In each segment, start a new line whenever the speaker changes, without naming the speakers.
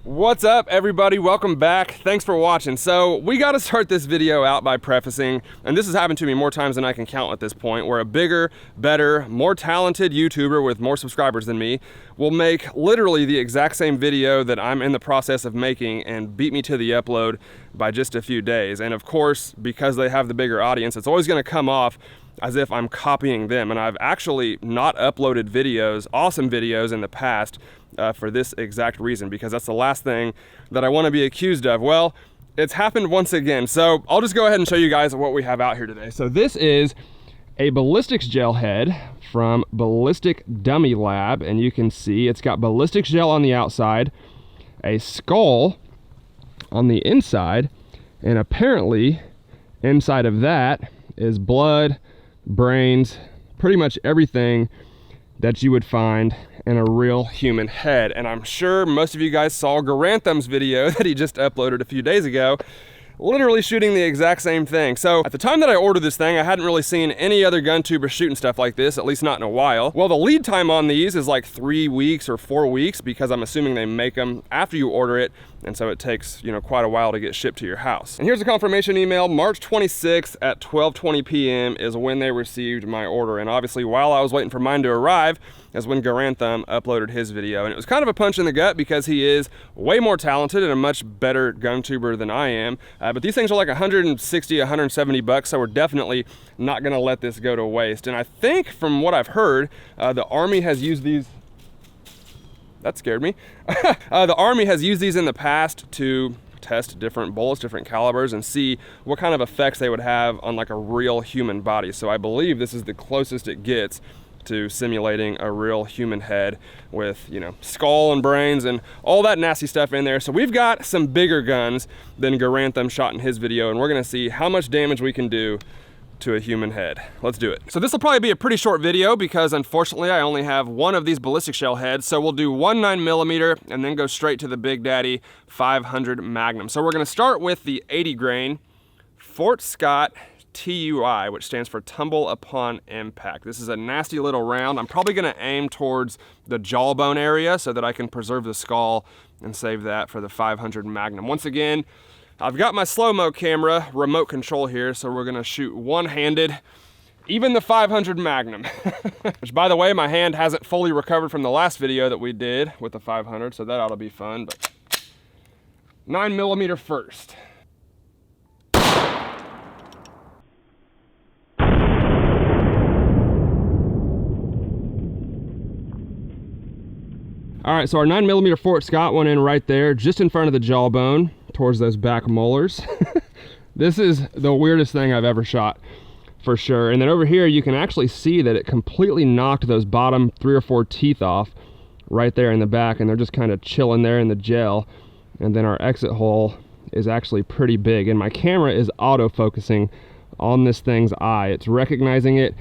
What's up, everybody? Welcome back. Thanks for watching. So we got to start this video out by prefacing, and this has happened to me more times than I can count at this point, where a bigger, better, more talented YouTuber with more subscribers than me will make literally the exact same video that I'm in the process of making and beat me to the upload by just a few days. And of course, because they have the bigger audience, it's always going to come off as if I'm copying them. And I've actually not uploaded videos, awesome videos in the past for this exact reason, because that's the last thing that I want to be accused of. Well, it's happened once again. So I'll just go ahead and show you guys what we have out here today. So this is a ballistics gel head from Ballistic Dummy Lab, and you can see it's got ballistics gel on the outside, a skull on the inside, and apparently inside of that is blood, brains, pretty much everything that you would find in a real human head. And I'm sure most of you guys saw Garantham's video that he just uploaded a few days ago, literally shooting the exact same thing. So at the time that I ordered this thing, I hadn't really seen any other gun tubers shooting stuff like this, at least not in a while. Well, the lead time on these is like 3 weeks or 4 weeks, because I'm assuming they make them after you order it, and so it takes, you know, quite a while to get shipped to your house. And here's a confirmation email. March 26th at 12:20 p.m. is when they received my order. And obviously, while I was waiting for mine to arrive is when Garantham uploaded his video. And it was kind of a punch in the gut, because he is way more talented and a much better gun tuber than I am. But these things are like 160, 170 bucks, so we're definitely not gonna let this go to waste. And I think from what I've heard, the Army has used these. That scared me. The Army has used these in the past to test different bullets, different calibers, and see what kind of effects they would have on like a real human body. So I believe this is the closest it gets to simulating a real human head with, you know, skull and brains and all that nasty stuff in there. So we've got some bigger guns than Garantham shot in his video, and we're gonna see how much damage we can do to a human head. Let's do it. So this will probably be a pretty short video, because unfortunately I only have one of these ballistic shell heads. So we'll do one 9mm and then go straight to the Big Daddy 500 Magnum. So we're gonna start with the 80 grain Fort Scott TUI, which stands for Tumble Upon Impact. This is a nasty little round. I'm probably gonna aim towards the jawbone area so that I can preserve the skull and save that for the 500 Magnum. Once again, I've got my slow-mo camera remote control here, so we're gonna shoot one-handed, even the 500 Magnum. Which, by the way, my hand hasn't fully recovered from the last video that we did with the 500, so that ought to be fun. But 9mm first. All right, so our 9mm Fort Scott went in right there, just in front of the jawbone, towards those back molars. This is the weirdest thing I've ever shot, for sure. And then over here, you can actually see that it completely knocked those bottom 3 or 4 teeth off right there in the back, and they're just kind of chilling there in the gel. And then our exit hole is actually pretty big, and my camera is auto-focusing on this thing's eye. It's recognizing it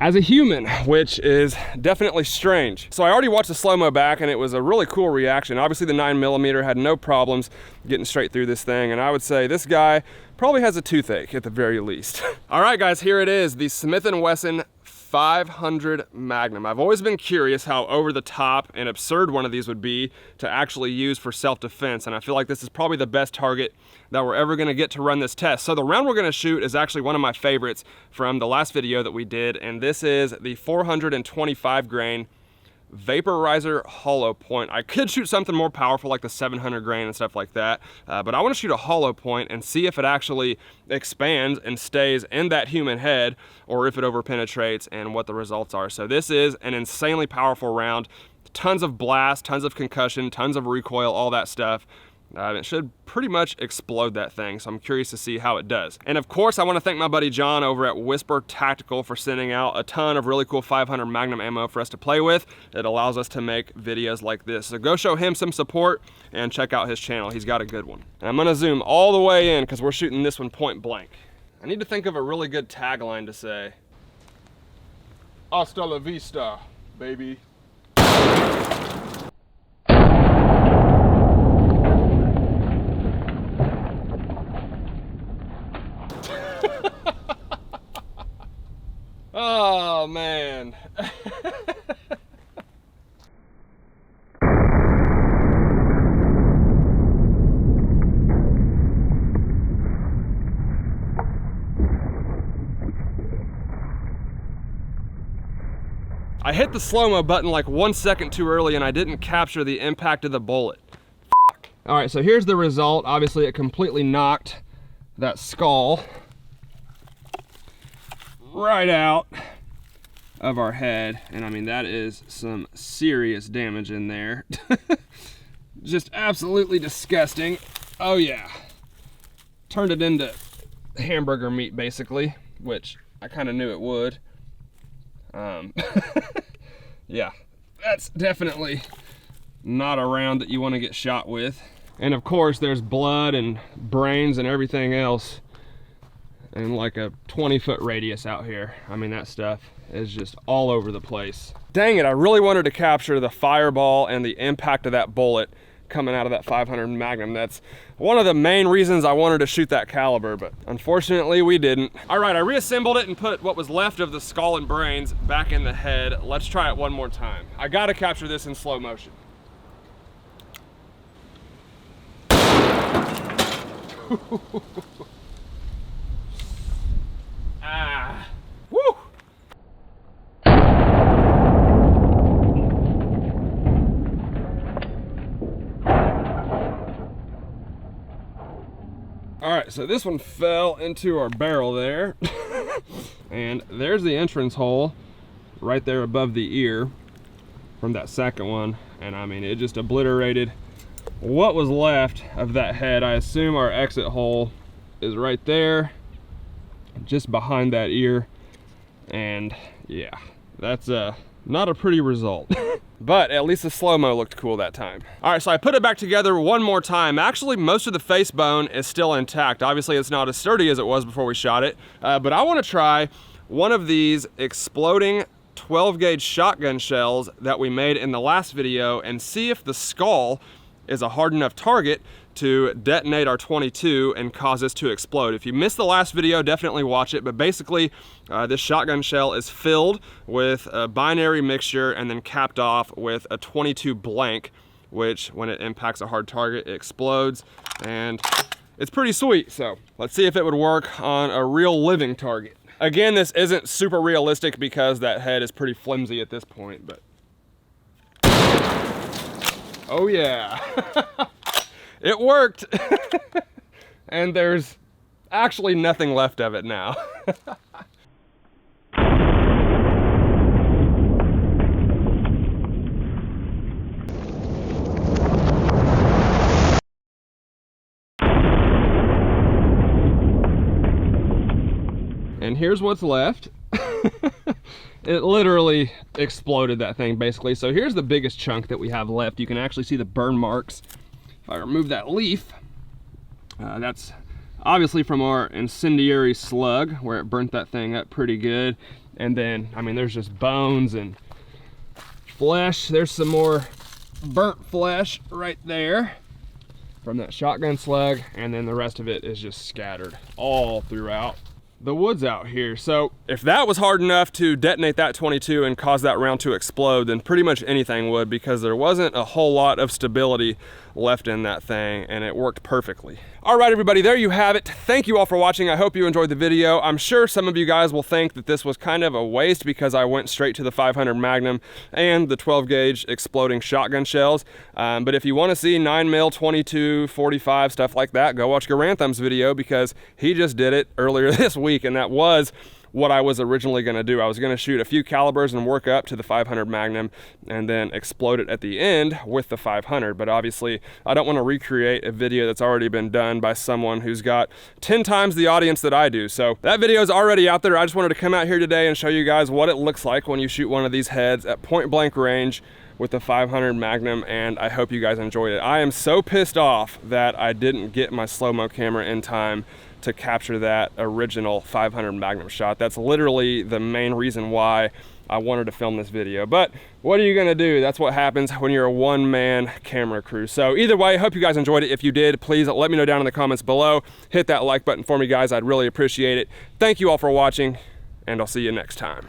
as a human, which is definitely strange. So I already watched the slow-mo back, and it was a really cool reaction. Obviously the 9mm had no problems getting straight through this thing, and I would say this guy probably has a toothache at the very least. All right guys, here it is, the Smith & Wesson 500 Magnum. I've always been curious how over the top and absurd one of these would be to actually use for self-defense, and I feel like this is probably the best target that we're ever gonna get to run this test. So the round we're gonna shoot is actually one of my favorites from the last video that we did, and this is the 425 grain vaporizer hollow point. I could shoot something more powerful like the 700 grain and stuff like that, but I want to shoot a hollow point and see if it actually expands and stays in that human head, or if it overpenetrates, and what the results are. So this is an insanely powerful round. Tons of blast, tons of concussion, tons of recoil, all that stuff. It should pretty much explode that thing, so I'm curious to see how it does. And of course, I want to thank my buddy John over at Whisper Tactical for sending out a ton of really cool 500 Magnum ammo for us to play with. It allows us to make videos like this. So go show him some support and check out his channel. He's got a good one. And I'm gonna zoom all the way in, because we're shooting this one point blank. I need to think of a really good tagline to say. Hasta la vista, baby. Oh man. I hit the slow-mo button like 1 second too early and I didn't capture the impact of the bullet. All right, so here's the result. Obviously it completely knocked that skull right out of our head. And I mean, that is some serious damage in there. Just absolutely disgusting. Oh yeah. Turned it into hamburger meat basically, which I kind of knew it would. Yeah, that's definitely not a round that you want to get shot with. And of course there's blood and brains and everything else in like a 20-foot radius out here. I mean, that stuff is just all over the place. Dang it, I really wanted to capture the fireball and the impact of that bullet coming out of that 500 Magnum. That's one of the main reasons I wanted to shoot that caliber, but unfortunately we didn't. All right, I reassembled it and put what was left of the skull and brains back in the head. Let's try it one more time. I gotta capture this in slow motion. Ah, woo! All right, so this one fell into our barrel there. And there's the entrance hole right there above the ear from that second one. And I mean, it just obliterated what was left of that head. I assume our exit hole is right there, just behind that ear. And yeah, that's not a pretty result. But at least the slow-mo looked cool that time. All right, so I put it back together one more time. Actually, most of the face bone is still intact. Obviously, it's not as sturdy as it was before we shot it, but I wanna try one of these exploding 12-gauge shotgun shells that we made in the last video and see if the skull is a hard enough target to detonate our 22 and cause this to explode. If you missed the last video, definitely watch it, but basically this shotgun shell is filled with a binary mixture and then capped off with a 22 blank, which when it impacts a hard target, it explodes, and it's pretty sweet. So let's see if it would work on a real living target. Again, this isn't super realistic because that head is pretty flimsy at this point, but oh yeah. It worked. And there's actually nothing left of it now. And here's what's left. It literally exploded, that thing, basically. So here's the biggest chunk that we have left. You can actually see the burn marks. If I remove that leaf, that's obviously from our incendiary slug, where it burnt that thing up pretty good. And then, I mean, there's just bones and flesh. There's some more burnt flesh right there from that shotgun slug. And then the rest of it is just scattered all throughout the woods out here. So if that was hard enough to detonate that 22 and cause that round to explode, then pretty much anything would, because there wasn't a whole lot of stability left in that thing, and it worked perfectly. All right, everybody, there you have it. Thank you all for watching. I hope you enjoyed the video. I'm sure some of you guys will think that this was kind of a waste because I went straight to the 500 Magnum and the 12-gauge exploding shotgun shells. But if you want to see 9mm, 22, 45, stuff like that, go watch Garantham's video, because he just did it earlier this week, and that was what I was originally going to do. I was going to shoot a few calibers and work up to the 500 Magnum and then explode it at the end with the 500. But obviously I don't want to recreate a video that's already been done by someone who's got 10 times the audience that I do. So that video is already out there. I just wanted to come out here today and show you guys what it looks like when you shoot one of these heads at point blank range with the 500 Magnum, and I hope you guys enjoyed it. I am so pissed off that I didn't get my slow-mo camera in time to capture that original 500 Magnum shot. That's literally the main reason why I wanted to film this video. But what are you gonna do? That's what happens when you're a one-man camera crew. So either way, I hope you guys enjoyed it. If you did, please let me know down in the comments below. Hit that like button for me, guys. I'd really appreciate it. Thank you all for watching, and I'll see you next time.